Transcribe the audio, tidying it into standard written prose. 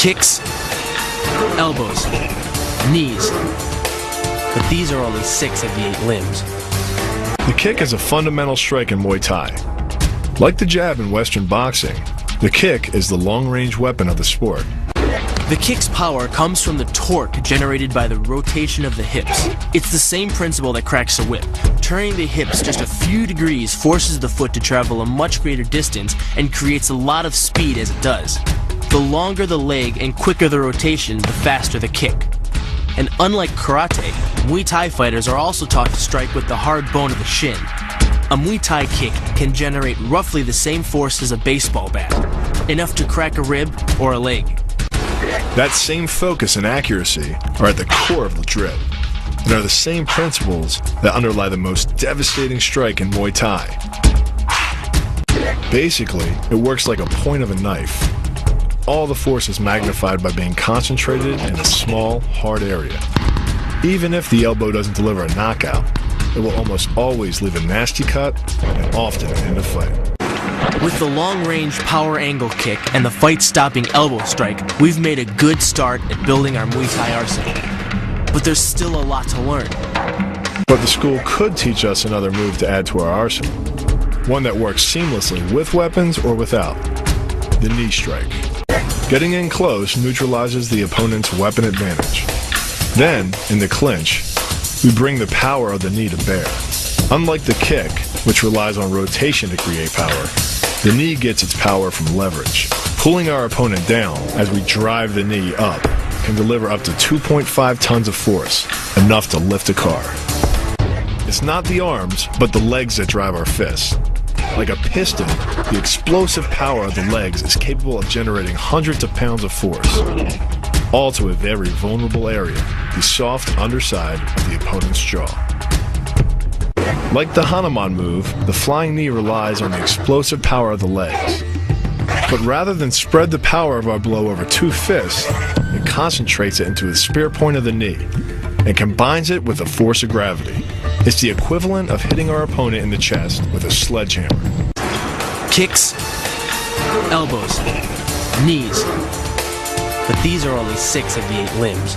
Kicks, elbows, knees. But these are only 6 of the 8 limbs. The kick is a fundamental strike in Muay Thai. Like the jab in Western boxing, the kick is the long-range weapon of the sport. The kick's power comes from the torque generated by the rotation of the hips. It's the same principle that cracks a whip. Turning the hips just a few degrees forces the foot to travel a much greater distance and creates a lot of speed as it does. The longer the leg and quicker the rotation, the faster the kick. And unlike karate, Muay Thai fighters are also taught to strike with the hard bone of the shin. A Muay Thai kick can generate roughly the same force as a baseball bat, enough to crack a rib or a leg. That same focus and accuracy are at the core of the drill, and are the same principles that underlie the most devastating strike in Muay Thai. Basically, it works like a point of a knife. All the force is magnified by being concentrated in a small, hard area. Even if the elbow doesn't deliver a knockout, it will almost always leave a nasty cut and often end a fight. With the long-range power angle kick and the fight-stopping elbow strike, we've made a good start at building our Muay Thai arsenal. But there's still a lot to learn. But the school could teach us another move to add to our arsenal. One that works seamlessly with weapons or without. The knee strike. Getting in close neutralizes the opponent's weapon advantage. Then, in the clinch, we bring the power of the knee to bear. Unlike the kick, which relies on rotation to create power, the knee gets its power from leverage. Pulling our opponent down as we drive the knee up can deliver up to 2.5 tons of force, enough to lift a car. It's not the arms, but the legs that drive our fists. Like a piston, the explosive power of the legs is capable of generating hundreds of pounds of force, all to a very vulnerable area, the soft underside of the opponent's jaw. Like the Hanuman move, the flying knee relies on the explosive power of the legs. But rather than spread the power of our blow over 2 fists, it concentrates it into the spear point of the knee and combines it with the force of gravity. It's the equivalent of hitting our opponent in the chest with a sledgehammer. Kicks, elbows, knees. But these are only 6 of the 8 limbs.